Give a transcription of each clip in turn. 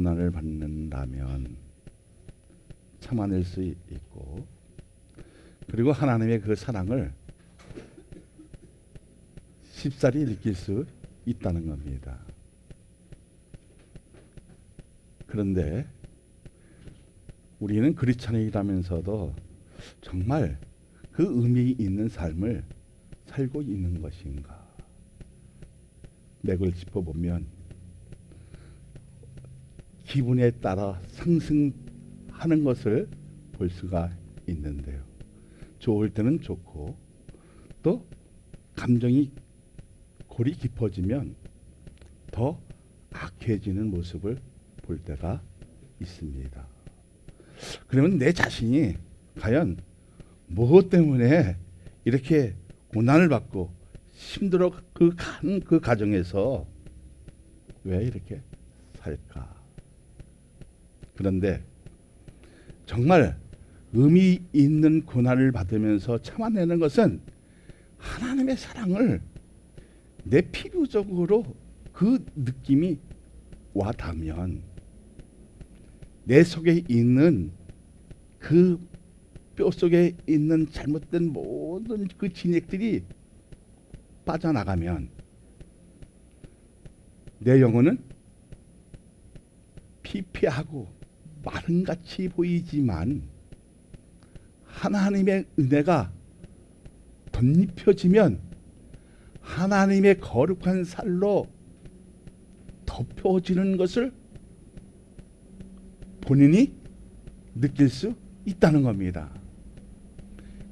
고난을 받는다면 참아낼 수 있고, 그리고 하나님의 그 사랑을 쉽사리 느낄 수 있다는 겁니다. 그런데 우리는 크리스찬이라면서도 정말 그 의미 있는 삶을 살고 있는 것인가? 맥을 짚어보면 기분에 따라 상승하는 것을 볼 수가 있는데요. 좋을 때는 좋고, 또 감정이 골이 깊어지면 더 악해지는 모습을 볼 때가 있습니다. 그러면 내 자신이 과연 무엇 때문에 이렇게 고난을 받고 힘들어 그 가정에서 왜 이렇게 살까? 그런데 정말 의미 있는 고난을 받으면서 참아내는 것은 하나님의 사랑을 내 필요적으로 그 느낌이 와 닿으면 내 속에 있는 그 뼈 속에 있는 잘못된 모든 그 진액들이 빠져나가면 내 영혼은 피폐하고 마른같이 보이지만 하나님의 은혜가 덧입혀지면 하나님의 거룩한 살로 덮여지는 것을 본인이 느낄 수 있다는 겁니다.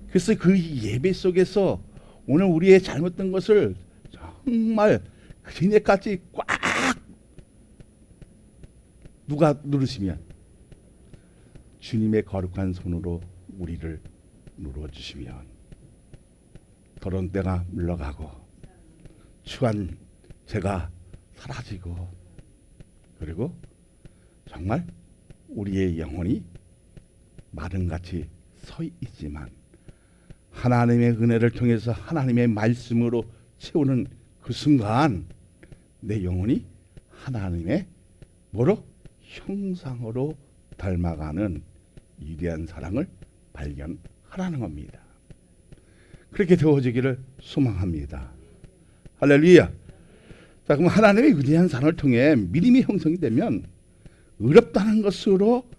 그래서 그 예배 속에서 오늘 우리의 잘못된 것을 정말 그네까지 꽉 누가 누르시면 주님의 거룩한 손으로 우리를 눌러주시면 더러운 때가 물러가고 추한 죄가 사라지고, 그리고 정말 우리의 영혼이 마름같이 서 있지만 하나님의 은혜를 통해서 하나님의 말씀으로 채우는 그 순간 내 영혼이 하나님의 뭐로? 형상으로 닮아가는 위대한 사랑을 발견하라는 겁니다. 그렇게 되어지기를 소망합니다. 할렐루야. 자, 그럼 하나님의 위대한 사랑을 통해 믿음이 형성이 되면 어렵다는 것으로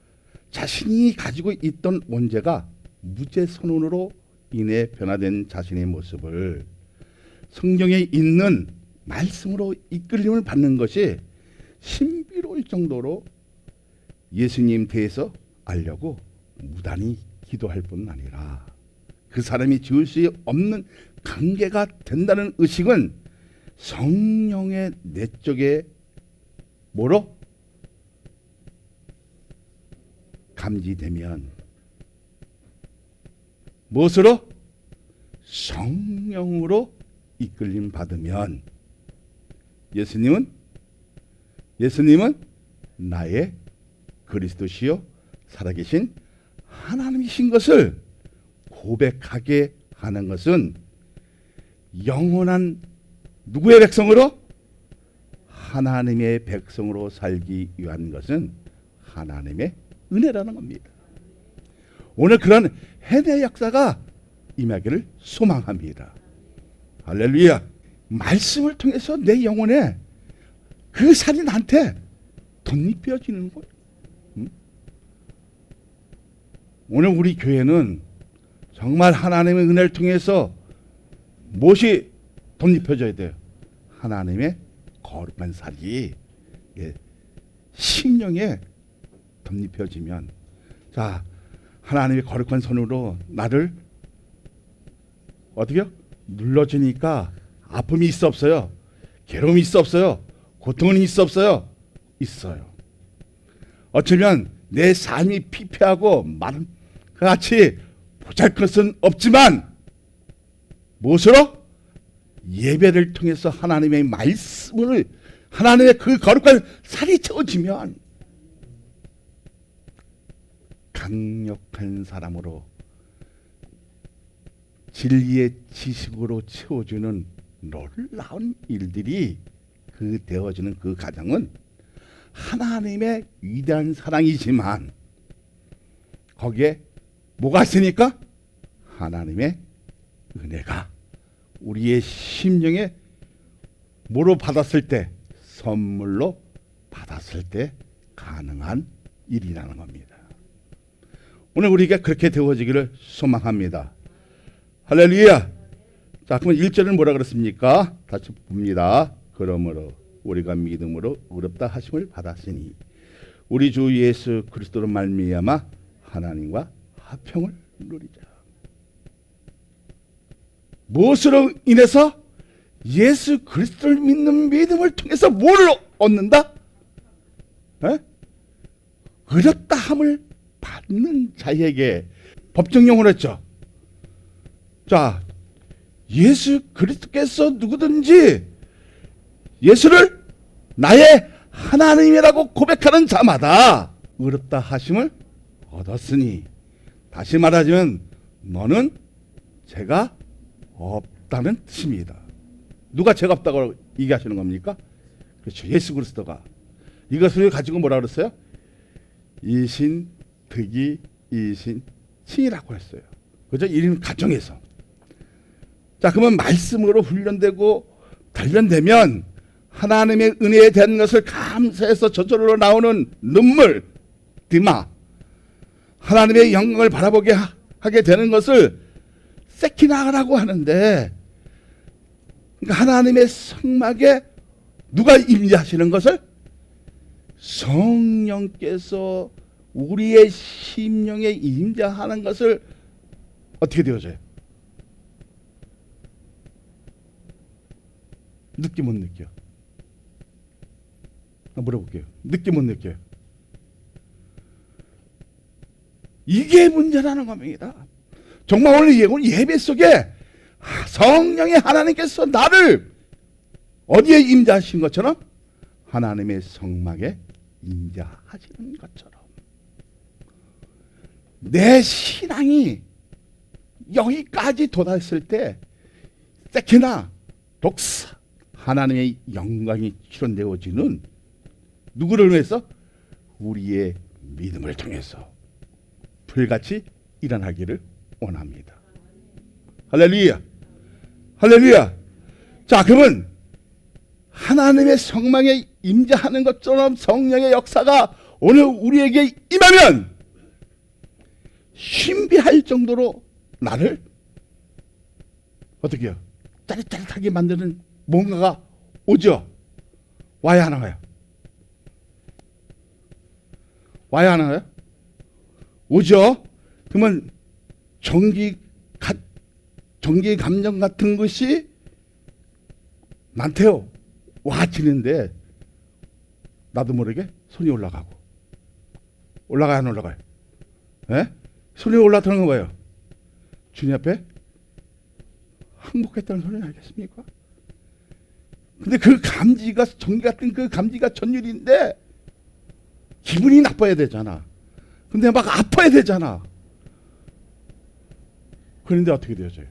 자신이 가지고 있던 원죄가 무죄 선언으로 인해 변화된 자신의 모습을 성경에 있는 말씀으로 이끌림을 받는 것이 신비로울 정도로 예수님 대해서 알려고 무단히 기도할 뿐 아니라 그 사람이 지을 수 없는 관계가 된다는 의식은 성령의 내적에 뭐로? 감지되면 무엇으로? 성령으로 이끌림 받으면 예수님은 나의 그리스도시요 살아계신 하나님이신 것을 고백하게 하는 것은 영원한 누구의 백성으로? 하나님의 백성으로 살기 위한 것은 하나님의 은혜라는 겁니다. 오늘 그런 해내 역사가 임하기를 소망합니다. 할렐루야. 말씀을 통해서 내 영혼에 그 살이 나한테 덧입혀지는 거예요. 오늘 우리 교회는 정말 하나님의 은혜를 통해서 무엇이 덧입혀져야 돼요? 하나님의 거룩한 살이 심령에 덧입혀지면, 자, 하나님의 거룩한 손으로 나를 어떻게요? 눌러주니까 아픔이 있어 없어요? 괴로움이 있어 없어요? 고통은 있어 없어요? 있어요. 어쩌면 내 삶이 피폐하고 마른 같이 보잘것은 없지만 무엇으로? 예배를 통해서 하나님의 말씀을, 하나님의 그 거룩한 살이 채워지면 강력한 사람으로 진리의 지식으로 채워주는 놀라운 일들이 그 되어지는 그 가정은 하나님의 위대한 사랑이지만 거기에 뭐가 있으니까? 하나님의 은혜가 우리의 심령에 뭐로 받았을 때? 선물로 받았을 때 가능한 일이라는 겁니다. 오늘 우리에게 그렇게 되어지기를 소망합니다. 할렐루야. 자, 그러면 1절은 뭐라 그랬습니까? 다시 봅니다. 그러므로 우리가 믿음으로 의롭다 하심을 받았으니 우리 주 예수 그리스도로 말미암아 하나님과 화평을 누리자. 무엇으로 인해서? 예수 그리스도를 믿는 믿음을 통해서 뭐를 얻는다? 의롭다 함을 받는 자에게 법정용어로 했죠. 자, 예수 그리스도께서 누구든지 예수를 나의 하나님이라고 고백하는 자마다 의롭다 하심을 얻었으니, 다시 말하자면 너는 죄가 없다는 뜻입니다. 누가 죄가 없다고 얘기하시는 겁니까? 그렇죠. 예수 그리스도가. 이것을 가지고 뭐라 그랬어요? 이신 득이 이신 칭이라고 했어요. 그죠? 1인 가정에서. 자, 그러면 말씀으로 훈련되고 단련되면 하나님의 은혜에 대한 것을 감사해서 저절로 나오는 눈물, 드마, 하나님의 영광을 바라보게 하게 되는 것을 세키나라고 하는데, 그러니까 하나님의 성막에 누가 임재하시는 것을? 성령께서 우리의 심령에 임재하는 것을 어떻게 되어져요? 느끼 못 느껴? 물어볼게요. 느끼 못 느껴요? 이게 문제라는 겁니다. 정말 오늘 예배 속에 성령의 하나님께서 나를 어디에 임재하신 것처럼? 하나님의 성막에 임재하시는 것처럼 내 신앙이 여기까지 도달했을 때 세키나 독사 하나님의 영광이 실현되어지는 누구를 위해서? 우리의 믿음을 통해서 불같이 일어나기를 원합니다. 할렐루야. 할렐루야. 자, 그러면 하나님의 성막에 임재하는 것처럼 성령의 역사가 오늘 우리에게 임하면 신비할 정도로 나를 어떻게 해요? 짜릿짜릿하게 만드는 뭔가가 오죠. 와야 하나요? 와야 하나요? 오죠. 그러면 전기 감정 같은 것이 많대요. 와지는데 나도 모르게 손이 올라가고. 올라가요, 안 올라가요? 예? 손이 올라가는 거 뭐예요? 주님 앞에 항복했다는 소리 아니겠습니까? 근데 그 감지가 전기 같은 그 감지가 전율인데 기분이 나빠야 되잖아. 근데 막 아파야 되잖아. 그런데 어떻게 되어져요?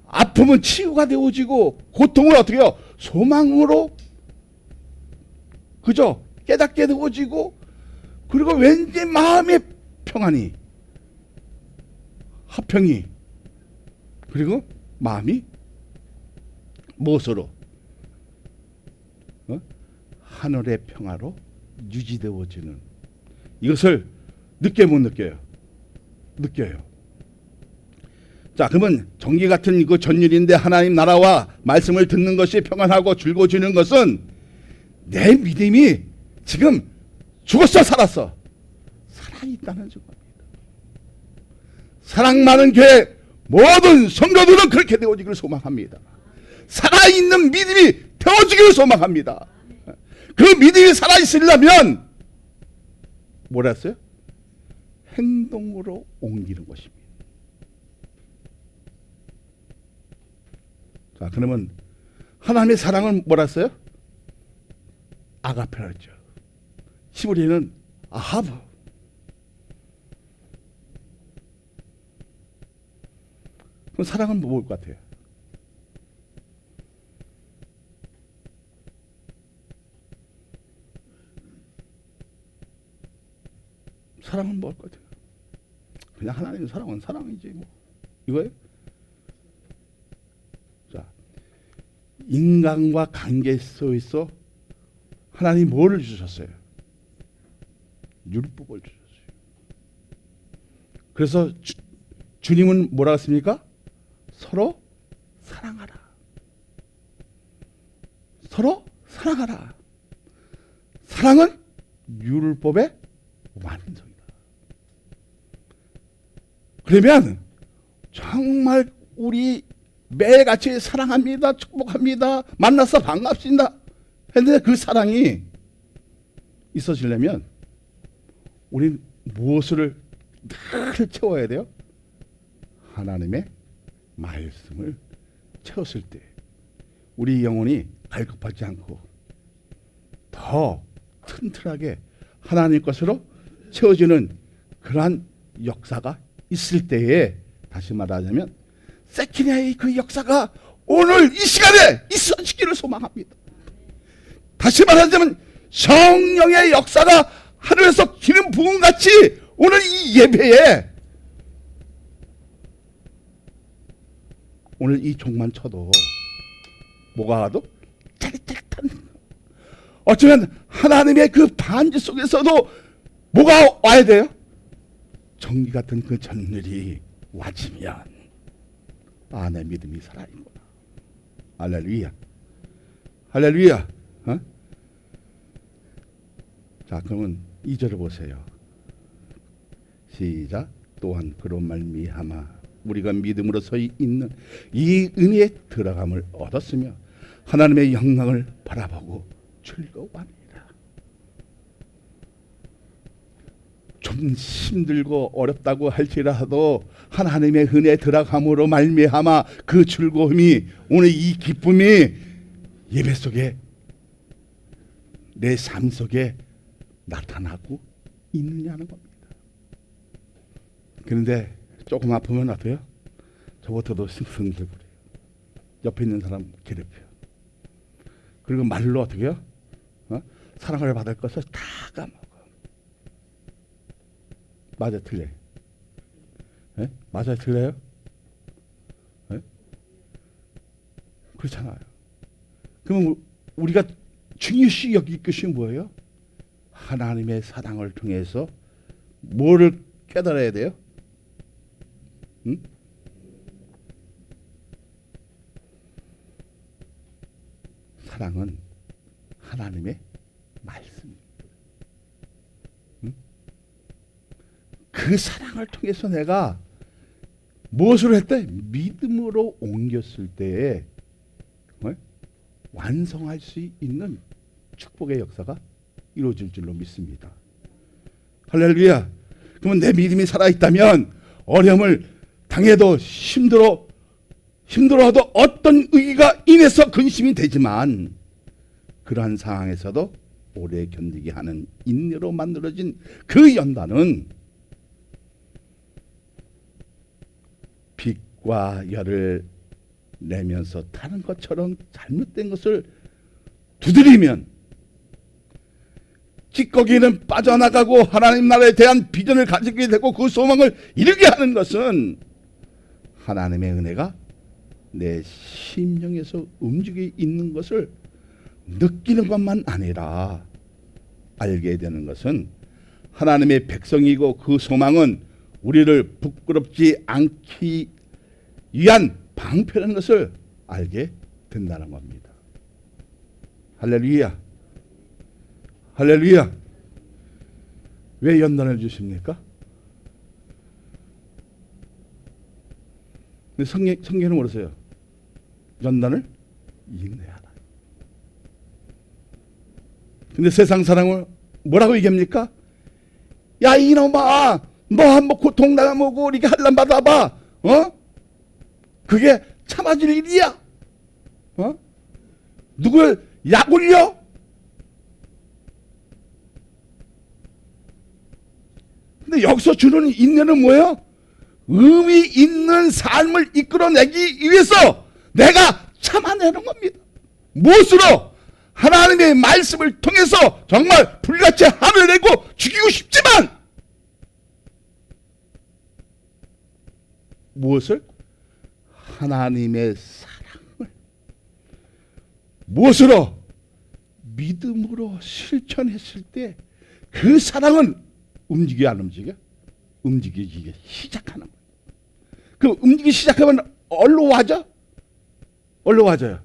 아픔은 치유가 되어지고 고통을 어떻게 해요? 소망으로 그죠? 깨닫게 되어지고, 그리고 왠지 마음의 평안이, 화평이, 그리고 마음이 무엇으로? 하늘의 평화로 유지되어지는, 이것을 느껴 못 느껴요? 느껴요. 자, 그러면 전기 같은 그 전율인데 하나님 나라와 말씀을 듣는 것이 평안하고 즐거워지는 것은 내 믿음이 지금 죽었어, 살았어? 살아있다는 증거입니다. 사랑 많은 교회 모든 성도들은 그렇게 되어지기를 소망합니다. 살아있는 믿음이 되어지기를 소망합니다. 그 믿음이 살아있으려면 뭐라 했어요? 행동으로 옮기는 것입니다. 자, 그러면 하나님의 사랑은 뭐라 했어요? 아가페라 했죠. 히브리는 아하브. 그럼 사랑은 뭘 것 같아요? 사랑은 뭘 거죠? 그냥 하나님의 사랑은 사랑이지 뭐. 이거예요? 자, 인간과 관계 속에서 하나님 뭐를 주셨어요? 율법을 주셨어요. 그래서 주님은 뭐라고 했습니까? 서로 사랑하라. 서로 사랑하라. 사랑은 율법의 완성이다. 그러면 정말 우리 매일같이 사랑합니다, 축복합니다, 만나서 반갑습니다 했는데 그 사랑이 있어지려면 우리는 무엇을 늘 채워야 돼요? 하나님의 말씀을 채웠을 때 우리 영혼이 갈급하지 않고 더 튼튼하게 하나님 것으로 채워지는 그러한 역사가 있을 때에, 다시 말하자면 세키냐의 그 역사가 오늘 이 시간에 있어지기를 소망합니다. 다시 말하자면 성령의 역사가 하늘에서 기름 부음같이 오늘 이 예배에, 오늘 이 종만 쳐도 뭐가 와도 짜릿짜릿한, 어쩌면 하나님의 그 반지 속에서도 뭐가 와야 돼요? 전기 같은 그 전율이 와지면 아, 내 믿음이 살아있구나. 할렐루야. 할렐루야. 어? 자, 그러면 2절을 보세요. 시작. 또한 그로 말미암아 우리가 믿음으로 서 있는 이 은혜에 들어감을 얻었으며 하나님의 영광을 바라보고 즐거워합니다. 좀 힘들고 어렵다고 할지라도 하나님의 은혜에 들어감으로 말미암아 그 즐거움이, 오늘 이 기쁨이 예배 속에, 내 삶 속에 나타나고 있느냐는 겁니다. 그런데 조금 아프면 어때요? 저부터도 승승들거려요. 옆에 있는 사람 괴롭혀. 그리고 말로 어떻게 해요? 사랑을 받을 것을 다 까먹어. 맞아, 틀려요? 네? 맞아, 틀려요? 네? 그렇잖아요. 그러면 우리가 중요시 여길 것이 뭐예요? 하나님의 사랑을 통해서 뭐를 깨달아야 돼요? 응? 사랑은 하나님의 말씀입니다. 응? 그 사랑을 통해서 내가 무엇을 했대? 믿음으로 옮겼을 때에 완성할 수 있는 축복의 역사가 이루어질 줄로 믿습니다. 할렐루야. 그러면 내 믿음이 살아있다면 어려움을 당해도 힘들어도 어떤 의기가 인해서 근심이 되지만 그러한 상황에서도 오래 견디게 하는 인내로 만들어진 그 연단은 빛과 열을 내면서 타는 것처럼 잘못된 것을 두드리면 찌꺼기는 빠져나가고 하나님 나라에 대한 비전을 가지게 되고 그 소망을 이루게 하는 것은 하나님의 은혜가 내 심령에서 움직이고 있는 것을 느끼는 것만 아니라 알게 되는 것은 하나님의 백성이고 그 소망은 우리를 부끄럽지 않기 위한 방패라는 것을 알게 된다는 겁니다. 할렐루야. 할렐루야. 왜 연단을 주십니까? 성경은 뭐라서요? 연단을 인내하라. 근데 세상 사람은 뭐라고 얘기합니까? 야, 이놈아, 너 한번 고통당하고 이렇게 한란 받아봐. 그게 참아질 일이야. 누굴 약 올려? 근데 여기서 주는 인내는 뭐예요? 의미 있는 삶을 이끌어내기 위해서 내가 참아내는 겁니다. 무엇으로? 하나님의 말씀을 통해서 정말 불같이 화를 내고 죽이고 싶지만 무엇을? 하나님의 사랑을 무엇으로? 믿음으로 실천했을 때 그 사랑은 움직여 안 움직여? 움직이기 시작하는 거예요. 그 움직이기 시작하면 어디로 와져? 어디로 와져요?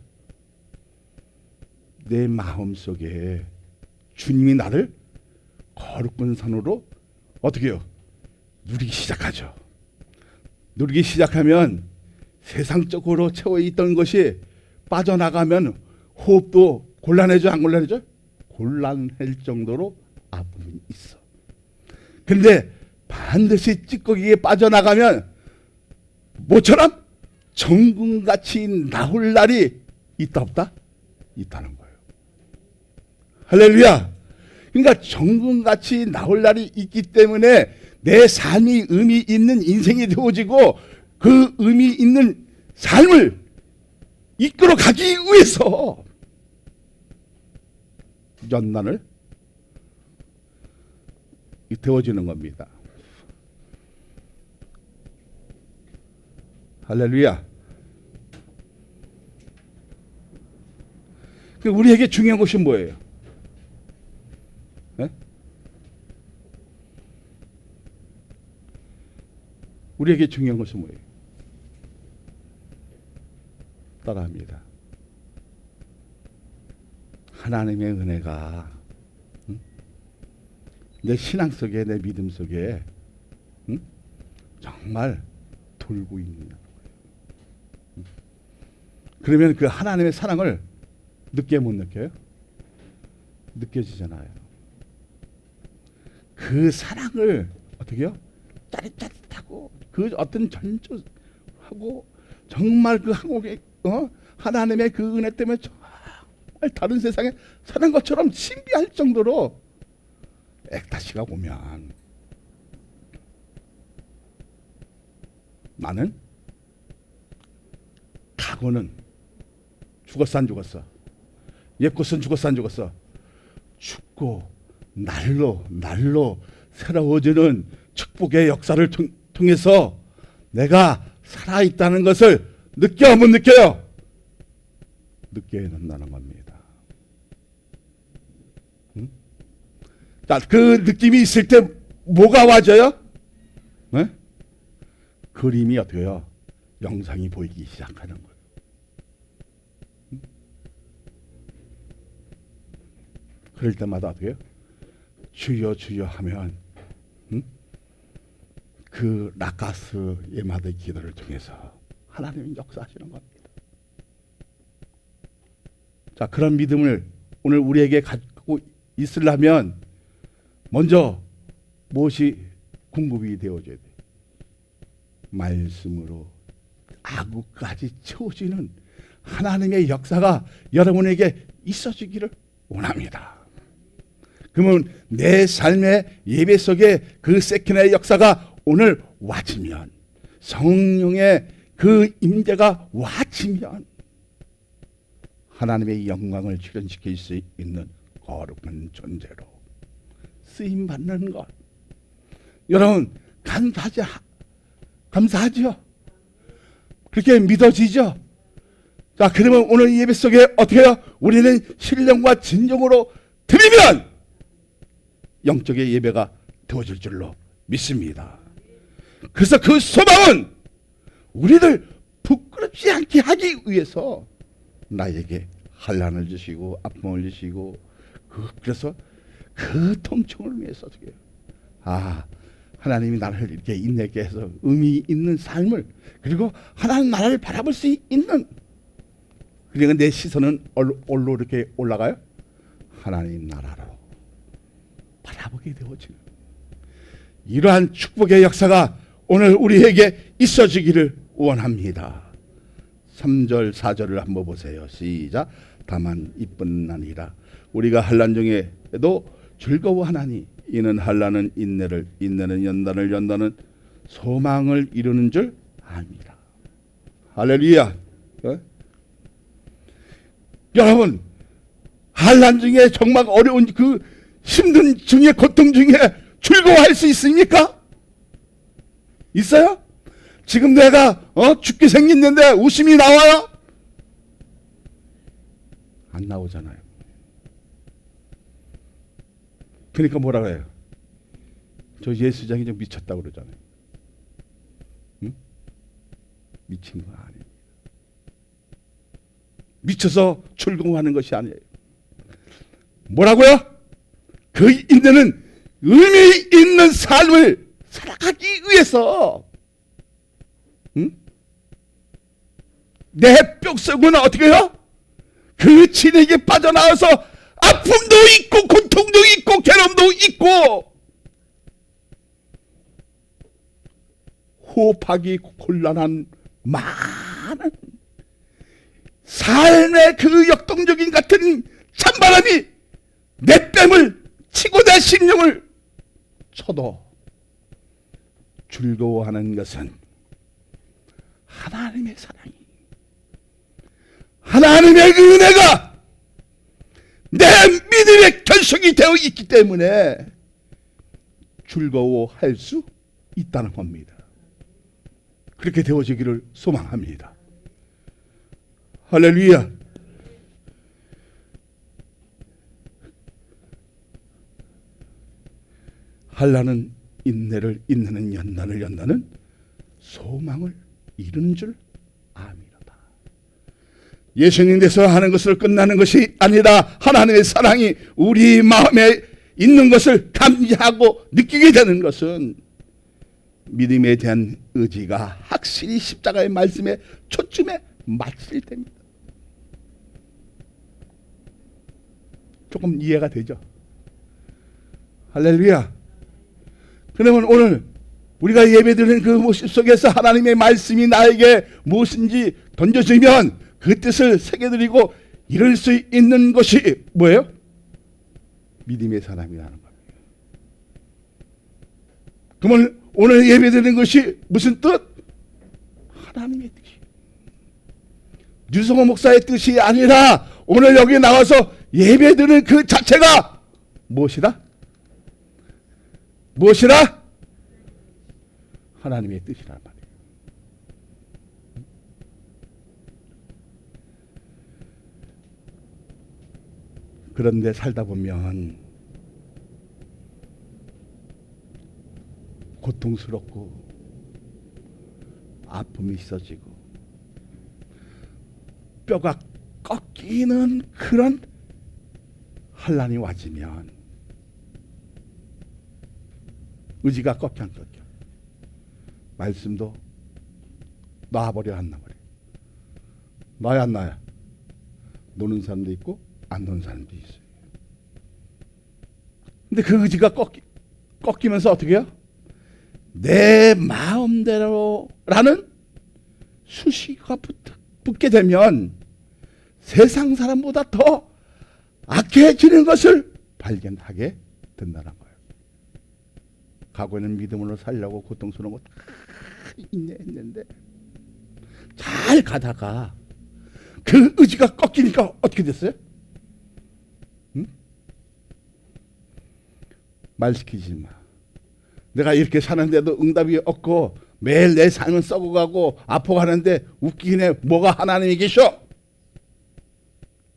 내 마음속에 주님이 나를 거룩한 산으로 어떻게 해요? 누리기 시작하죠. 누리기 시작하면 세상적으로 채워있던 것이 빠져나가면 호흡도 곤란해져 안 곤란해져? 곤란할 정도로 아픔이 있어. 근데 반드시 찌꺼기에 빠져나가면 뭐처럼 정금같이 나올 날이 있다 없다? 있다는 거예요. 할렐루야. 그러니까 정금같이 나올 날이 있기 때문에 내 삶이 의미 있는 인생이 되어지고 그 의미 있는 삶을 이끌어 가기 위해서 연단을 되어지는 겁니다. 할렐루야. 우리에게 중요한 것이 뭐예요? 네? 우리에게 중요한 것은 뭐예요? 따라합니다. 하나님의 은혜가 내 신앙 속에, 내 믿음 속에 정말 돌고 있는 거예요. 그러면 그 하나님의 사랑을 느껴 못 느껴요? 느껴지잖아요. 그 사랑을 어떻게 해요? 짜릿짜릿하고 그 어떤 전조하고 정말 그 한국의 하나님의 그 은혜 때문에 정말 다른 세상에 사는 것처럼 신비할 정도로 액다시가 오면 나는 과거는 죽었어 안 죽었어? 옛것은 죽었어 안 죽었어? 죽고 날로 새로워지는 축복의 역사를 통해서 내가 살아있다는 것을 느껴 못 느껴요? 느껴야 된다는 겁니다. 자, 그 느낌이 있을 때 뭐가 와져요? 네? 그림이 어떻게 해요? 영상이 보이기 시작하는 거예요. 그럴 때마다 어떻게 해요? 주여 주여 하면 그 라카스 예마드의 기도를 통해서 하나님이 역사하시는 겁니다. 자, 그런 믿음을 오늘 우리에게 갖고 있으려면 먼저 무엇이 공급이 되어져야 돼? 말씀으로 아구까지 채워지는 하나님의 역사가 여러분에게 있어지기를 원합니다. 그러면 내 삶의 예배 속에 그 세키나의 역사가 오늘 와지면, 성령의 그 임재가 와지면 하나님의 영광을 출현시킬 수 있는 거룩한 존재로 쓰임 받는 것. 여러분 감사하죠? 그렇게 믿어지죠? 자, 그러면 오늘 예배 속에 어떻게 해요? 우리는 신령과 진정으로 드리면 영적의 예배가 되어질 줄로 믿습니다. 그래서 그 소망은 우리들 부끄럽지 않게 하기 위해서 나에게 환난을 주시고 아픔을 주시고 그래서 그 통증을 위해서 어떻게 해요? 하나님이 나를 이렇게 인내게 해서 의미 있는 삶을, 그리고 하나님 나라를 바라볼 수 있는, 그러니까 내 시선은 어디로 이렇게 올라가요? 하나님 나라로 바라보게 되어지는 이러한 축복의 역사가 오늘 우리에게 있어지기를 원합니다. 3절 4절을 한번 보세요. 시작. 다만 이뿐 아니라 우리가 환난 중에도 즐거워하나니 이는 환난은 인내를, 인내는 연단을, 연단은 소망을 이루는 줄 압니다. 할렐루야. 여러분, 환난 중에 정말 어려운 그 힘든 중에, 고통 중에 즐거워할 수 있습니까? 있어요? 지금 내가 죽게 생겼는데 웃음이 나와요? 안 나오잖아요. 그러니까 뭐라 그래요? 저 예수장이 좀 미쳤다고 그러잖아요. 응? 미친 거 아니에요. 미쳐서 출궁하는 것이 아니에요. 뭐라고요? 그 인내는 의미 있는 삶을 살아가기 위해서, 응? 내 뼛속은 어떻게 해요? 그 진에게 빠져나와서 아픔도 있고 고통도 있고 괴로움도 있고 호흡하기 곤란한 많은 삶의 그 역동적인 같은 찬바람이 내 뺨을 치고 내 심령을 쳐도 즐거워하는 것은 하나님의 사랑이, 하나님의 그 은혜가 내 믿음의 결속이 되어 있기 때문에 즐거워할 수 있다는 겁니다. 그렇게 되어지기를 소망합니다. 할렐루야. 한란은 인내를 인내는 연단을 연단은 소망을 이루는 줄 아미로다. 예수님께서 하는 것을 끝나는 것이 아니라 하나님의 사랑이 우리 마음에 있는 것을 감지하고 느끼게 되는 것은 믿음에 대한 의지가 확실히 십자가의 말씀에 초점에 맞을 때입니다. 조금 이해가 되죠? 할렐루야. 그러면 오늘 우리가 예배드리는 그 모습 속에서 하나님의 말씀이 나에게 무엇인지 던져주면 그 뜻을 새겨드리고 이룰 수 있는 것이 뭐예요? 믿음의 사람이라는 겁니다. 그러면 오늘 예배드리는 것이 무슨 뜻? 하나님의 뜻이. 유성호 목사의 뜻이 아니라 오늘 여기 나와서 예배드리는 그 자체가 무엇이다? 무엇이라? 하나님의 뜻이란 말이에요. 그런데 살다 보면 고통스럽고 아픔이 있어지고 뼈가 꺾이는 그런 환난이 와지면 의지가 꺾여 안 꺾여? 말씀도 놔버려 안 놔버려? 놔야 안 놔야? 노는 사람도 있고 안 노는 사람도 있어요. 근데 그 의지가 꺾이면서 어떻게 해요? 내 마음대로라는 수식어가 붙게 되면 세상 사람보다 더 악해지는 것을 발견하게 된다는 거예요. 과거에는 믿음으로 살려고 고통스러운 거 다 인내했는데 잘 가다가 그 의지가 꺾이니까 어떻게 됐어요? 응? 말 시키지 마. 내가 이렇게 사는데도 응답이 없고 매일 내 삶은 썩어가고 아파가는데 웃기긴 해. 뭐가 하나님이 계셔?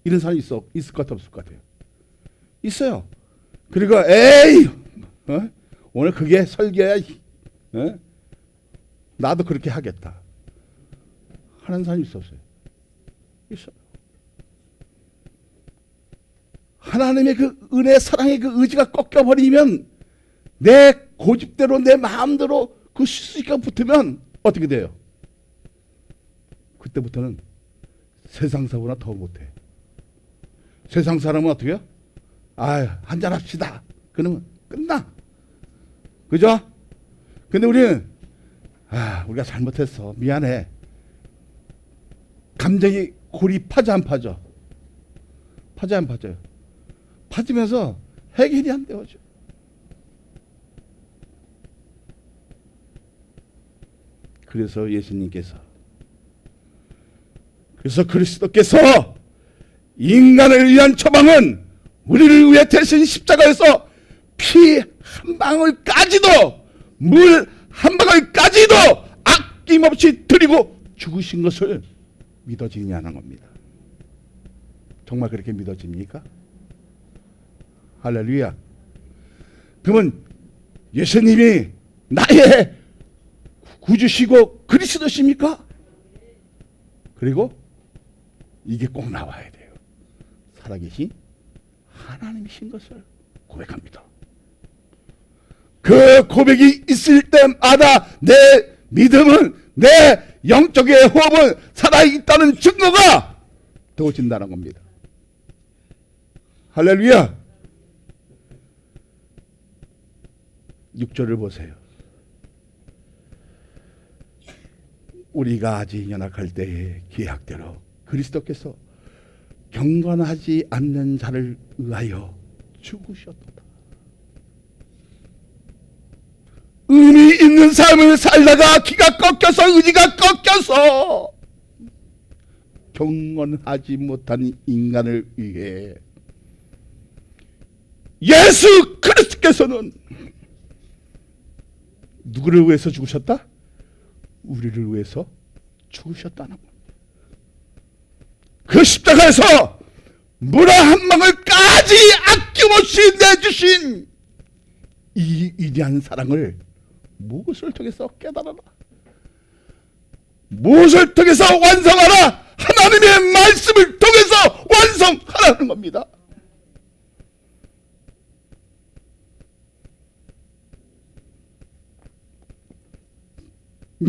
이런 사람이 있을 것 같아 없을 것 같아요? 있어요. 그리고 에이 오늘 그게 설교야. 나도 그렇게 하겠다 하는 사람이 있었어요. 있어요. 하나님의 그 은혜 사랑의 그 의지가 꺾여버리면 내 고집대로 내 마음대로 그 수식어가 붙으면 어떻게 돼요? 그때부터는 세상 사람보다 더 못해. 세상 사람은 어떻게 해요? 한잔합시다. 그러면 끝나. 그죠? 근데 우리는 우리가 잘못했어. 미안해. 감정이 골이 파져 안 파져? 파져 안 파져요? 파지면서 해결이 안 되어져. 그래서 예수님께서 그리스도께서 인간을 위한 처방은 우리를 위해 대신 십자가에서 피 한 방울까지도 물 한 방울까지도 아낌없이 드리고 죽으신 것을 믿어지냐는 겁니다. 정말 그렇게 믿어집니까? 할렐루야. 그러면 예수님이 나의 구주시고 그리스도십니까? 그리고 이게 꼭 나와야 돼요. 살아계신 하나님이신 것을 고백합니다. 그 고백이 있을 때마다 내 믿음은, 내 영적의 호흡은 살아있다는 증거가 되어진다는 겁니다. 할렐루야. 6절을 보세요. 우리가 아직 연약할 때의 계약대로 그리스도께서 경건하지 않는 자를 위하여 죽으셨도다. 의미 있는 삶을 살다가 기가 꺾여서, 의지가 꺾여서 경건하지 못한 인간을 위해 예수 그리스도께서는 누구를 위해서 죽으셨다? 우리를 위해서 죽으셨다는 겁니다. 그 십자가에서 물 한 방울까지 아낌없이 내주신 이 위대한 사랑을 무엇을 통해서 깨달아라? 무엇을 통해서 완성하라? 하나님의 말씀을 통해서 완성하라는 겁니다.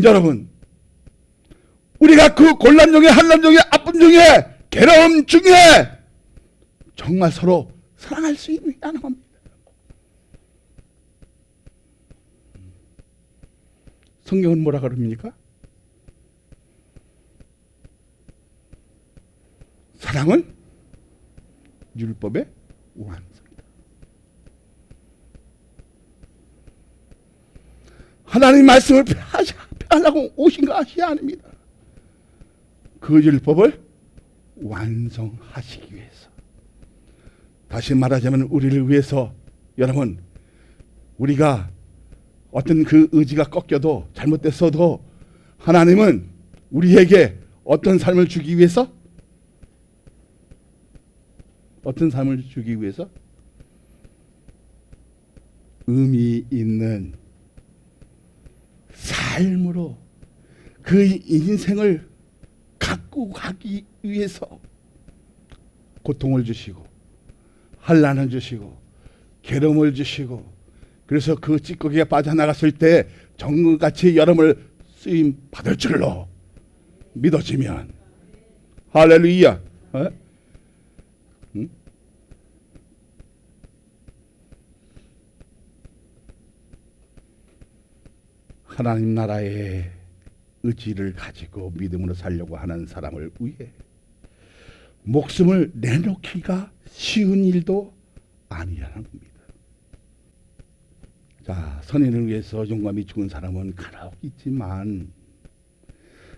여러분, 우리가 그 곤란 중에, 한란 중에, 아픔 중에, 괴로움 중에 정말 서로 사랑할 수 있느냐는 겁니다. 성경은 뭐라 그럽니까? 사랑은 율법의 완성이다. 하나님 말씀을 폐하려고 오신 것이 아닙니다. 그 율법을 완성하시기 위해서. 다시 말하자면 우리를 위해서, 여러분, 우리가 어떤 그 의지가 꺾여도, 잘못됐어도 하나님은 우리에게 어떤 삶을 주기 위해서? 어떤 삶을 주기 위해서? 의미 있는 삶으로 그 인생을 갖고 가기 위해서 고통을 주시고 환난을 주시고 괴로움을 주시고, 그래서 그 찌꺼기가 빠져나갔을 때 정금같이 여러분을 쓰임 받을 줄로 믿어지면, 할렐루야. 응? 하나님 나라의 의지를 가지고 믿음으로 살려고 하는 사람을 위해 목숨을 내놓기가 쉬운 일도 아니라는 겁니다. 자, 선인을 위해서 용감히 죽은 사람은 간혹 있지만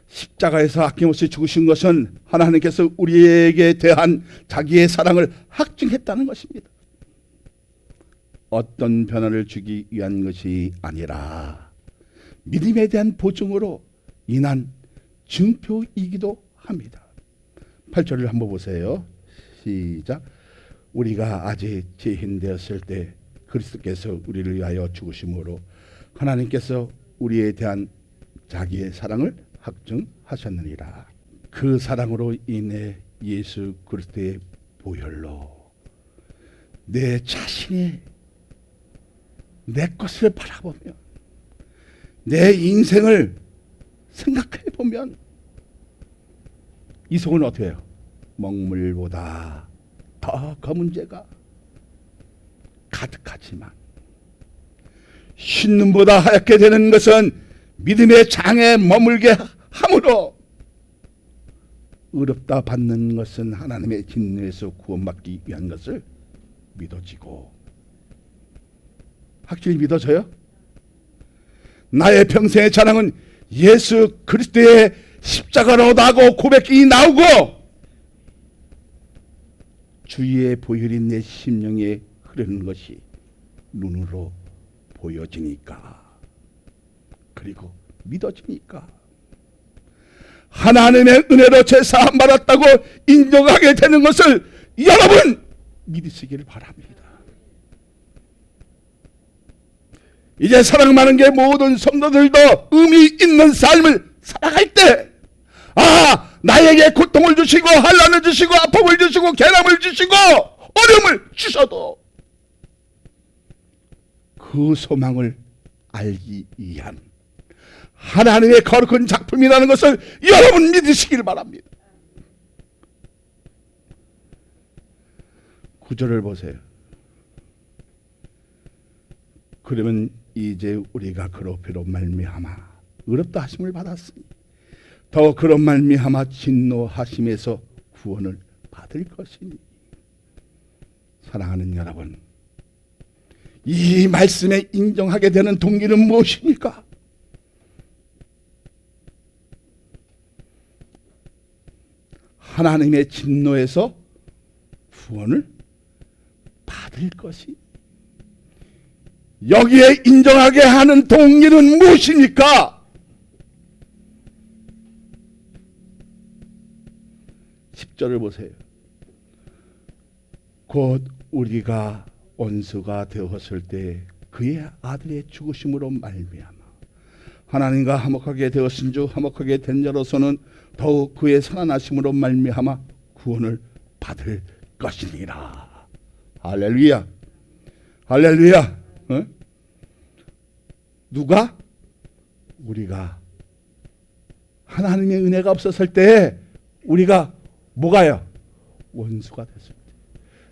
십자가에서 아낌없이 죽으신 것은 하나님께서 우리에게 대한 자기의 사랑을 확증했다는 것입니다. 어떤 변화를 주기 위한 것이 아니라 믿음에 대한 보증으로 인한 증표이기도 합니다. 8절을 한번 보세요. 시작. 우리가 아직 죄인 되었을 때 그리스도께서 우리를 위하여 죽으심으로 하나님께서 우리에 대한 자기의 사랑을 확증하셨느니라. 그 사랑으로 인해 예수 그리스도의 보혈로 내 자신이 내 것을 바라보며 내 인생을 생각해 보면 이 속은 어떻게 해요? 먹물보다 더 검은 죄가 가득하지만 흰눈보다 하얗게 되는 것은 믿음의 장에 머물게 함으로, 의롭다 받는 것은 하나님의 진노에서 구원받기 위한 것을 믿어지고. 확실히 믿어져요? 나의 평생의 자랑은 예수 그리스도의 십자가로다고 고백이 나오고 주의 보혈이 내 심령에 흐르는 것이 눈으로 보여지니까, 그리고 믿어지니까 하나님의 은혜로 죄 사함 받았다고 인정하게 되는 것을 여러분 믿으시길 바랍니다. 이제 사랑 많은 게 모든 성도들도 의미 있는 삶을 살아갈 때, 나에게 고통을 주시고 환난을 주시고 아픔을 주시고 괴람을 주시고 어려움을 주셔도 그 소망을 알기 위한 하나님의 거룩한 작품이라는 것을 여러분 믿으시길 바랍니다. 구절을 보세요. 그러면 이제 우리가 그로 말미암아 의롭다 하심을 받았으니 더 그런 말미암아 진노하심에서 구원을 받을 것이니. 사랑하는 여러분, 이 말씀에 인정하게 되는 동기는 무엇입니까? 하나님의 진노에서 구원을 받을 것이. 여기에 인정하게 하는 동기는 무엇입니까? 10절을 보세요. 곧 우리가 원수가 되었을 때 그의 아들의 죽으심으로 말미암아 하나님과 화목하게 되었은 주 화목하게 된 자로서는 더욱 그의 살아나심으로 말미암아 구원을 받을 것이니라. 할렐루야. 할렐루야. 누가? 우리가 하나님의 은혜가 없었을 때 우리가 뭐가요? 원수가 됐습니다.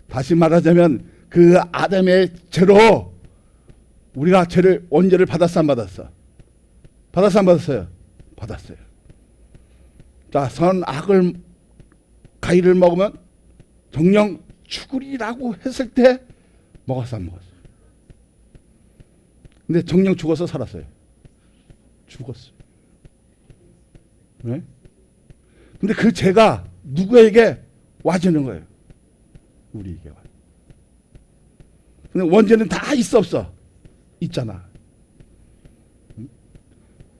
다시 말하자면 그 아담의 죄로 우리가 죄를 원죄를 받았어 안 받았어? 받았어 안 받았어요? 받았어요. 자, 선악을 가위를 먹으면 정령 죽으리라고 했을 때 먹었어 안 먹었어? 근데 정령 죽어서 살았어요. 죽었어요. 네? 근데 그 죄가 누구에게 와주는 거예요? 우리에게 와. 근데 원죄는 다 있어 없어? 있잖아.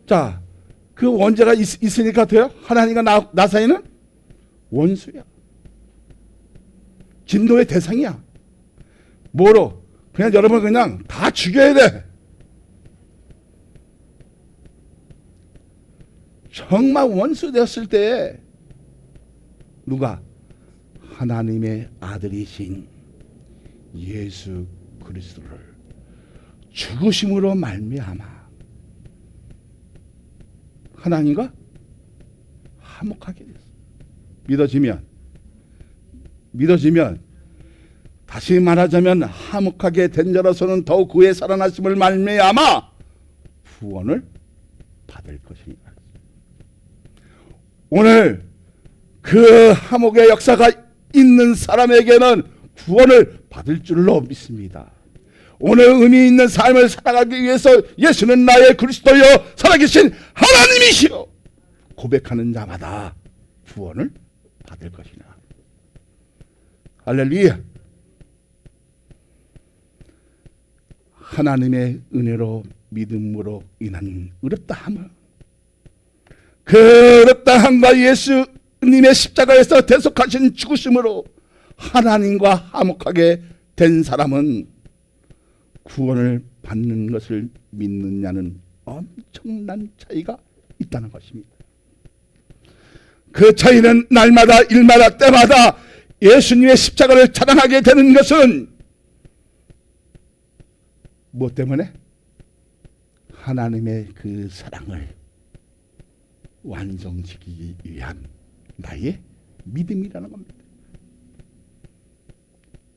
자, 그 원죄가 있으니까 돼요? 하나님과 나 사이는 원수야. 진노의 대상이야. 뭐로? 그냥 여러분 그냥 다 죽여야 돼. 정말 원수 되었을 때 누가? 하나님의 아들이신 예수 그리스도를 죽으심으로 말미암아 하나님과 화목하게 됐어. 믿어지면 다시 말하자면 화목하게 된 자로서는 더욱 그의 살아나심을 말미암아 구원을 받을 것이니라. 오늘 그 화목의 역사가 있는 사람에게는 구원을 받을 줄로 믿습니다. 오늘 의미 있는 삶을 살아가기 위해서 예수는 나의 그리스도여 살아계신 하나님이시여 고백하는 자마다 구원을 받을 것이나. 할렐루야. 하나님의 은혜로 믿음으로 인한 의롭다함은 그 의롭다함과 예수님의 십자가에서 대속하신 죽으심으로 하나님과 화목하게 된 사람은 구원을 받는 것을 믿느냐는 엄청난 차이가 있다는 것입니다. 그 차이는 날마다 일마다 때마다 예수님의 십자가를 자랑하게 되는 것은 무엇 때문에? 하나님의 그 사랑을 완성시키기 위한 나의 믿음이라는 겁니다.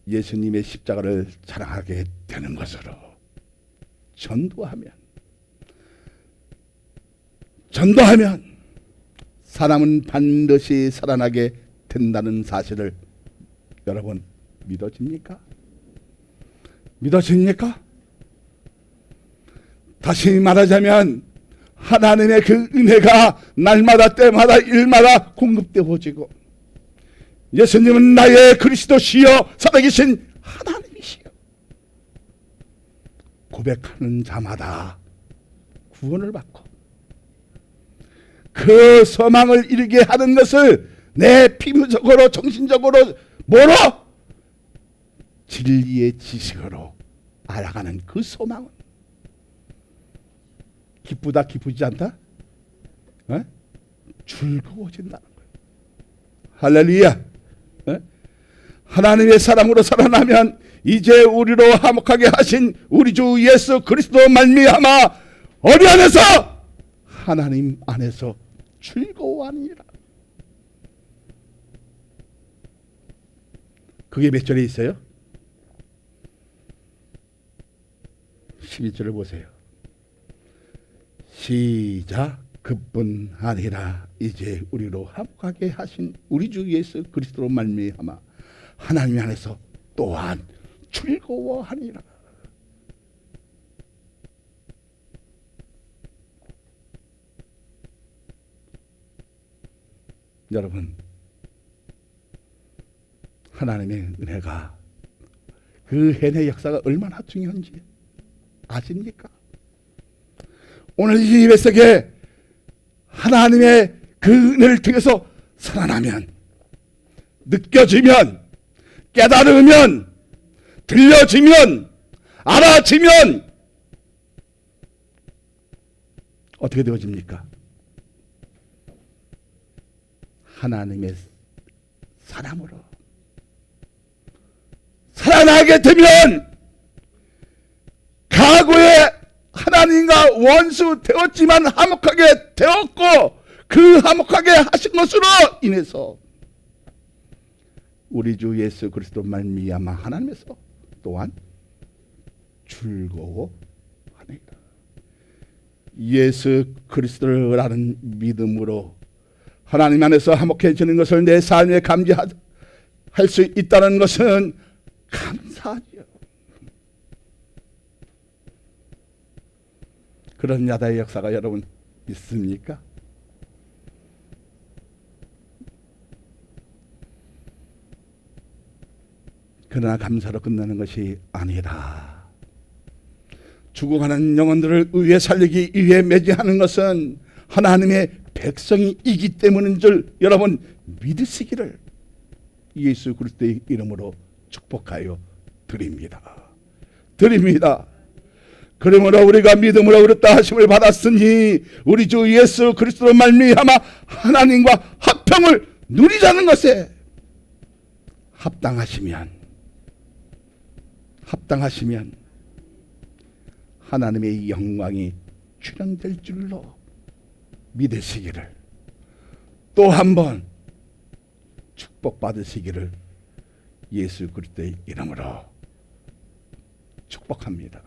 예수님의 십자가를 자랑하게 되는 것으로 전도하면 사람은 반드시 살아나게 된다는 사실을 여러분 믿어집니까? 믿어집니까? 다시 말하자면 하나님의 그 은혜가 날마다 때마다 일마다 공급되어지고 예수님은 나의 그리스도시여 살아계신 하나님이시여 고백하는 자마다 구원을 받고 그 소망을 이루게 하는 것을 내 피부적으로 정신적으로 뭐로? 진리의 지식으로 알아가는 그 소망은 기쁘다 기쁘지 않다? 어? 즐거워진다는 거예요. 할렐루야. 어? 하나님의 사랑으로 살아나면 이제 우리로 화목하게 하신 우리 주 예수 그리스도 말미암아 어디 안에서? 하나님 안에서 즐거워하니라. 그게 몇 절에 있어요? 12절을 보세요. 시작. 그뿐 아니라 이제 우리로 화목하게 하신 우리 주 예수 그리스도로 말미암아 하나님 안에서 또한 즐거워하니라. 여러분, 하나님의 은혜가 그 해내 역사가 얼마나 중요한지 아십니까? 오늘 이 예배 속에 하나님의 그 은혜를 통해서 살아나면, 느껴지면, 깨달으면, 들려지면, 알아지면 어떻게 되어집니까? 하나님의 사람으로 살아나게 되면 과거에 하나님과 원수 되었지만 화목하게 되었고 그 화목하게 하신 것으로 인해서 우리 주 예수 그리스도 말미암아 하나님에서 또한 즐거워하니라. 예수 그리스도를 아는 믿음으로 하나님 안에서 화목해지는 것을 내 삶에 감지할 수 있다는 것은 감사하죠. 그런 야다의 역사가 여러분 있습니까? 그러나 감사로 끝나는 것이 아니라 죽어가는 영혼들을 위해 살리기 위해 매진하는 것은 하나님의 백성이기 때문인 줄 여러분 믿으시기를 예수 그리스도의 이름으로 축복하여 드립니다. 그러므로 우리가 믿음으로 그렇다 하심을 받았으니 우리 주 예수 그리스도로 말미암아 하나님과 합평을 누리자는 것에 합당하시면 하나님의 영광이 출현될 줄로 믿으시기를 또 한 번 축복받으시기를 예수 그리스도의 이름으로 축복합니다.